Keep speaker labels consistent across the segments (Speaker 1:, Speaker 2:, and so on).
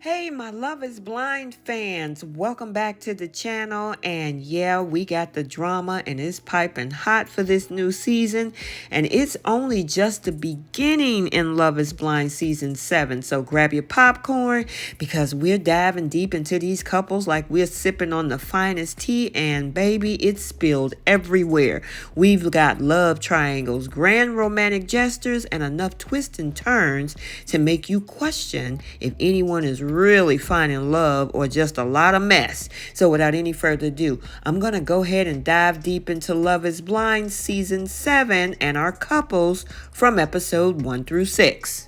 Speaker 1: Hey, my Love is Blind fans, welcome back to the channel. And yeah, we got the drama and it's piping hot for this new season. And it's only just the beginning in Love is Blind season 7. So grab your popcorn because we're diving deep into these couples like we're sipping on the finest tea. And baby, it's spilled everywhere. We've got love triangles, grand romantic gestures, and enough twists and turns to make you question if anyone is really finding love or just a lot of mess. So without any further ado, I'm going to go ahead and dive deep into Love is Blind season 7 and our couples from episode 1 through 6.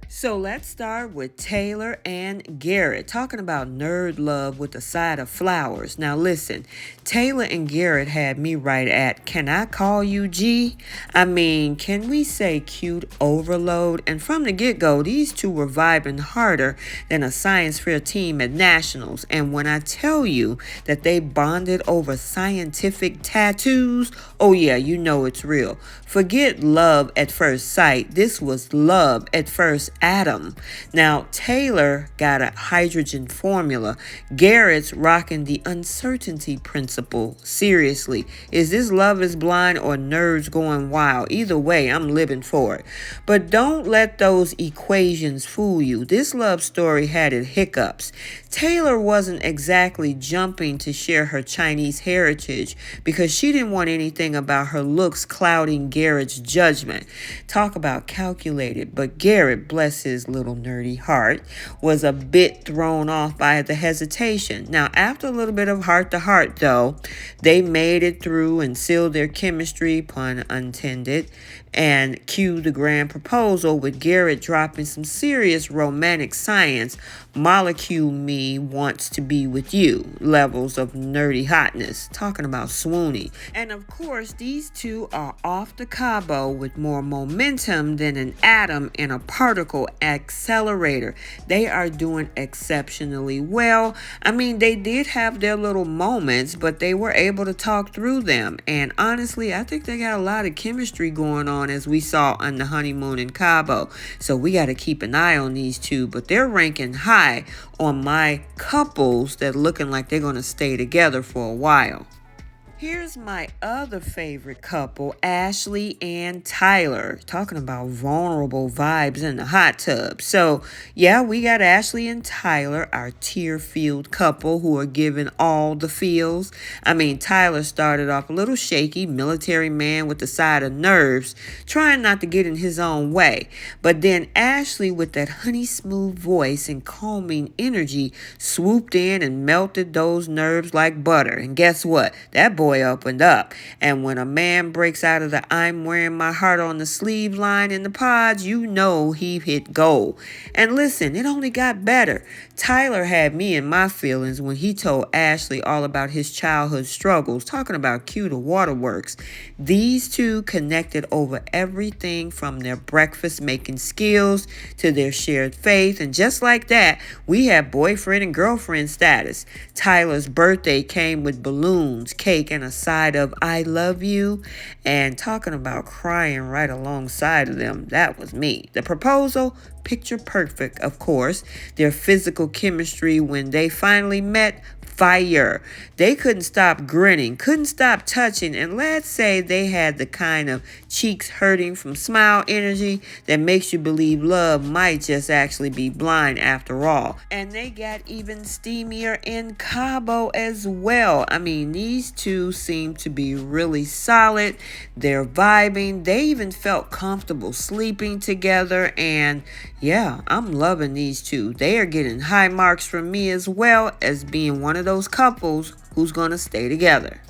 Speaker 1: So let's start with Taylor and Garrett, talking about nerd love with a side of flowers. Now listen, Taylor and Garrett had me right at, can I call you G? I mean, can we say cute overload? And from the get-go, these two were vibing harder than a science fair team at nationals. And when I tell you that they bonded over scientific tattoos, oh yeah, you know it's real. Forget love at first sight. This was love at first atom. Now, Taylor got a hydrogen formula. Garrett's rocking the uncertainty principle. Seriously, is this Love is Blind or nerds going wild? Either way, I'm living for it. But don't let those equations fool you. This love story had its hiccups. Taylor wasn't exactly jumping to share her Chinese heritage because she didn't want anything about her looks clouding Garrett's judgment. Talk about calculated, but Garrett, bless his little nerdy heart, was a bit thrown off by the hesitation. Now, after a little bit of heart-to-heart, though, they made it through and sealed their chemistry, pun intended, and cue the grand proposal with Garrett dropping some serious romantic science. Molecule me wants to be with you levels of nerdy hotness, talking about swoony. And of course, these two are off to Cabo with more momentum than an atom in a particle accelerator. They are doing exceptionally well. I mean, they did have their little moments, but they were able to talk through them. And honestly, I think they got a lot of chemistry going on, as we saw on the honeymoon in Cabo. So we got to keep an eye on these two, but they're ranking high on my couples that looking like they're going to stay together for a while. Here's my other favorite couple, Ashley and Tyler, talking about vulnerable vibes in the hot tub. So, yeah, we got Ashley and Tyler, our tear-filled couple who are giving all the feels. I mean, Tyler started off a little shaky, military man with the side of nerves, trying not to get in his own way. But then Ashley, with that honey-smooth voice and calming energy, swooped in and melted those nerves like butter. And guess what? That boy opened up. And when a man breaks out of the I'm wearing my heart on the sleeve line in the pods, you know he hit gold. And listen, it only got better. Tyler had me in my feelings when he told Ashley all about his childhood struggles, talking about cue the waterworks. These two connected over everything from their breakfast making skills to their shared faith. And just like that, we have boyfriend and girlfriend status. Tyler's birthday came with balloons, cake, and a side of I love you, and talking about crying right alongside of them. That was me. The proposal, picture perfect, of course. Their physical chemistry when they finally met, fire. They couldn't stop grinning, couldn't stop touching, and let's say they had the kind of cheeks hurting from smile energy that makes you believe love might just actually be blind after all. And they got even steamier in Cabo as well. I mean, these two seem to be really solid. They're vibing. They even felt comfortable sleeping together, and yeah, I'm loving these two. They are getting high marks from me as well as being one of those couples who's going to stay together.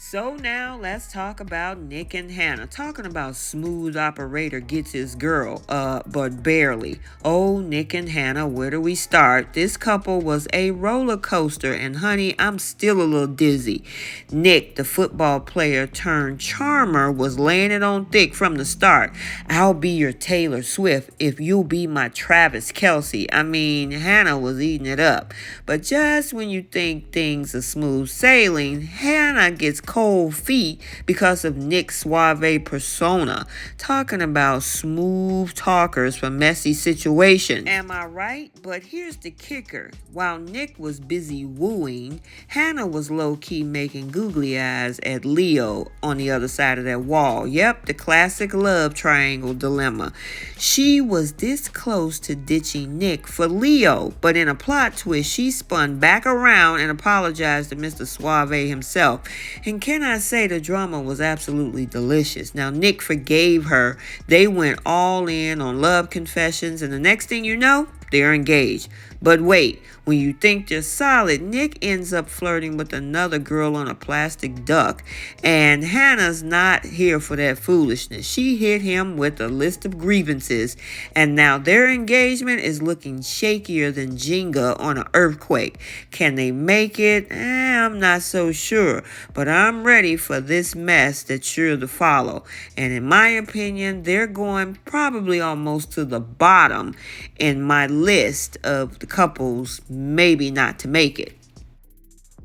Speaker 1: So now let's talk about Nick and Hannah. Talking about smooth operator gets his girl, but barely. Oh, Nick and Hannah, where do we start? This couple was a roller coaster, and honey, I'm still a little dizzy. Nick, the football player turned charmer, was laying it on thick from the start. I'll be your Taylor Swift if you'll be my Travis Kelce. I mean, Hannah was eating it up. But just when you think things are smooth sailing, Hannah gets cold cold feet because of Nick's suave persona. Talking about smooth talkers for messy situations. Am I right? But here's the kicker. While Nick was busy wooing, Hannah was low-key making googly eyes at Leo on the other side of that wall. Yep, the classic love triangle dilemma. She was this close to ditching Nick for Leo, but in a plot twist, she spun back around and apologized to Mr. Suave himself. And can I say the drama was absolutely delicious. Now, Nick forgave her. They went all in on love confessions, and the next thing you know, they're engaged. But wait, when you think they're solid, Nick ends up flirting with another girl on a plastic duck. And Hannah's not here for that foolishness. She hit him with a list of grievances. And now their engagement is looking shakier than Jenga on an earthquake. Can they make it? I'm not so sure. But I'm ready for this mess that's sure to follow. And in my opinion, they're going probably almost to the bottom in my list of the couples maybe not to make it.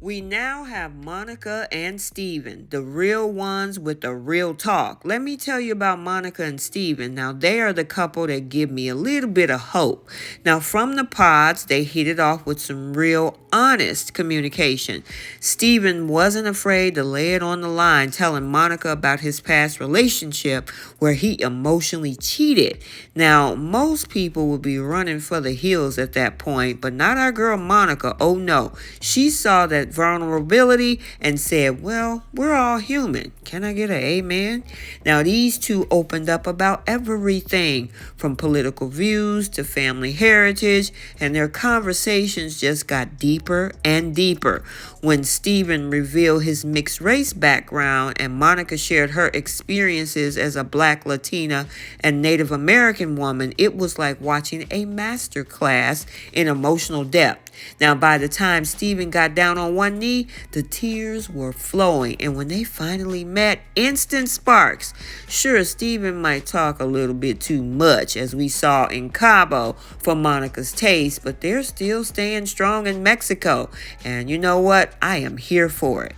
Speaker 1: We now have Monica and Steven, the real ones with the real talk. Let me tell you about Monica and Steven. Now, they are the couple that give me a little bit of hope. Now, from the pods, they hit it off with some real honest communication. Steven wasn't afraid to lay it on the line, telling Monica about his past relationship where he emotionally cheated. Now, most people would be running for the hills at that point, but not our girl Monica. Oh no, she saw that vulnerability and said, well, we're all human. Can I get an amen? Now, these two opened up about everything from political views to family heritage, and their conversations just got deeper and deeper. When Steven revealed his mixed race background and Monica shared her experiences as a Black, Latina, and Native American woman, it was like watching a master class in emotional depth. Now, by the time Steven got down on one knee, the tears were flowing. And when they finally met, instant sparks. Sure, Steven might talk a little bit too much, as we saw in Cabo, for Monica's taste, but they're still staying strong in Mexico. And you know what? I am here for it.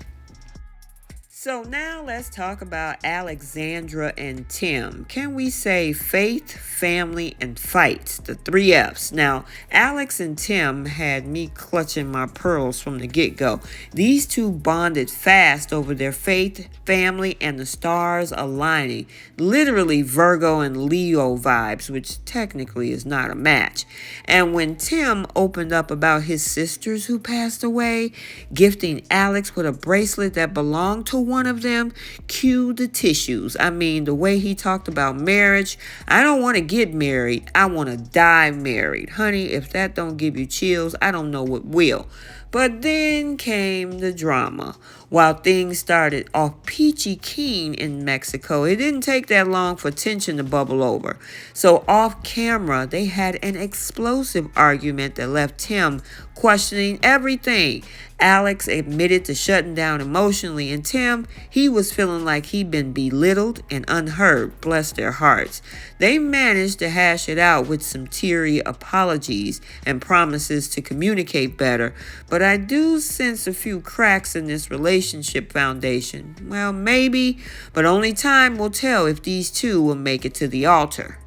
Speaker 1: So now let's talk about Alexandra and Tim. Can we say faith, family, and fight? The 3 F's. Now, Alex and Tim had me clutching my pearls from the get-go. These two bonded fast over their faith, family, and the stars aligning. Literally Virgo and Leo vibes, which technically is not a match. And when Tim opened up about his sisters who passed away, gifting Alex with a bracelet that belonged to one of them, cue the tissues. I mean, the way he talked about marriage, I don't want to get married, I want to die married. Honey, if that don't give you chills, I don't know what will. But then came the drama. While things started off peachy keen in Mexico, it didn't take that long for tension to bubble over. So off camera, they had an explosive argument that left Tim questioning everything. Alex admitted to shutting down emotionally, and Tim, he was feeling like he'd been belittled and unheard. Bless their hearts. They managed to hash it out with some teary apologies and promises to communicate better, but I do sense a few cracks in this relationship foundation. Well, maybe, but only time will tell if these two will make it to the altar.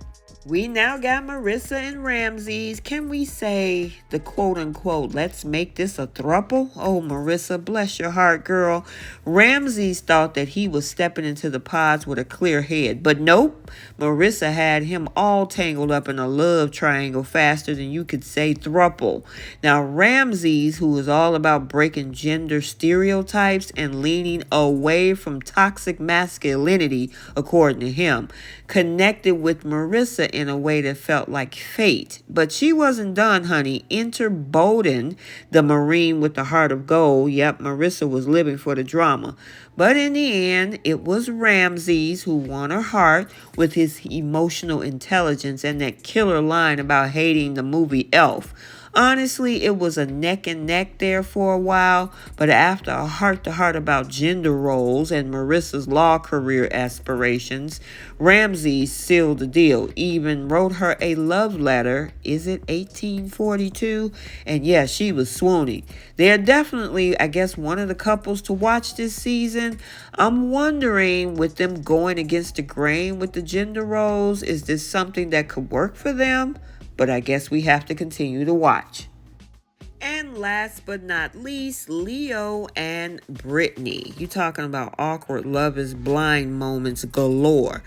Speaker 1: We now got Marissa and Ramsay's. Can we say the quote-unquote, let's make this a throuple? Oh, Marissa, bless your heart, girl. Ramsay's thought that he was stepping into the pods with a clear head. But nope, Marissa had him all tangled up in a love triangle faster than you could say throuple. Now, Ramsay's, who is all about breaking gender stereotypes and leaning away from toxic masculinity, according to him, connected with Marissa in a way that felt like fate. But she wasn't done, honey. Enter Bowden, the Marine with the heart of gold. Yep, Marissa was living for the drama. But in the end, it was Ramsay's who won her heart with his emotional intelligence and that killer line about hating the movie Elf. Honestly, it was a neck and neck there for a while, but after a heart-to-heart about gender roles and Marissa's law career aspirations, Ramsay sealed the deal, even wrote her a love letter. Is it 1842? And yeah, she was swooning. They're definitely, I guess, one of the couples to watch this season. I'm wondering, with them going against the grain with the gender roles, is this something that could work for them? But I guess we have to continue to watch. And last but not least, Leo and Britney. You talking about awkward Love is Blind moments galore.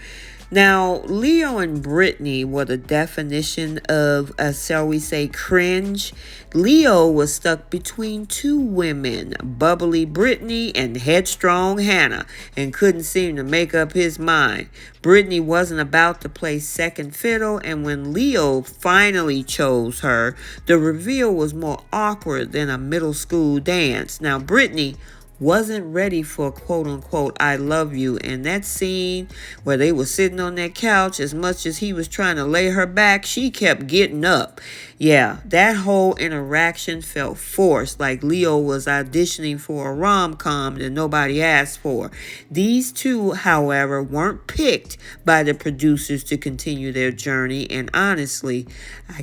Speaker 1: Now, Leo and Britney were the definition of, shall we say, cringe. Leo was stuck between two women, bubbly Britney and headstrong Hannah, and couldn't seem to make up his mind. Britney wasn't about to play second fiddle, and when Leo finally chose her, the reveal was more awkward than a middle school dance. Now, Britney wasn't ready for quote unquote I love you, and that scene where they were sitting on that couch, as much as he was trying to lay her back, she kept getting up. Yeah, that whole interaction felt forced, like Leo was auditioning for a rom-com that nobody asked for. These two, however, weren't picked by the producers to continue their journey, and honestly,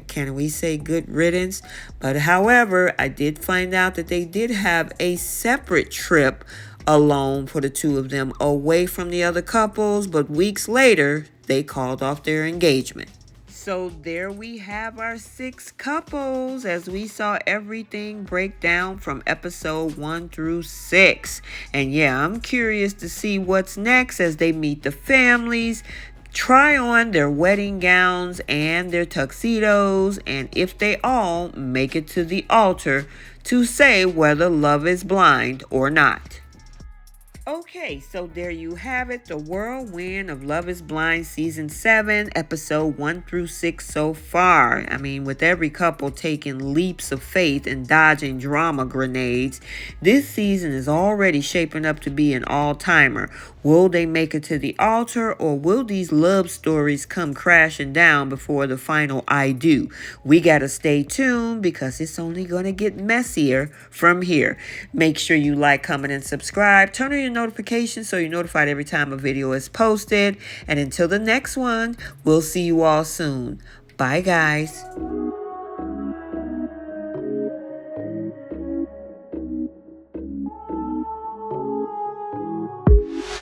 Speaker 1: can we say good riddance? But however, I did find out that they did have a separate trip alone for the two of them away from the other couples, but weeks later, they called off their engagement. So there we have our 6 couples as we saw everything break down from episode 1 through 6. And yeah, I'm curious to see what's next as they meet the families, try on their wedding gowns and their tuxedos, and if they all make it to the altar to say whether love is blind or not. Okay, so there you have it, the whirlwind of Love is Blind Season 7, Episode 1 through 6 so far. I mean, with every couple taking leaps of faith and dodging drama grenades, this season is already shaping up to be an all-timer. Will they make it to the altar, or will these love stories come crashing down before the final I do? We gotta stay tuned because it's only gonna get messier from here. Make sure you like, comment, and subscribe. Turn on your notifications so you're notified every time a video is posted. And until the next one, we'll see you all soon. Bye, guys.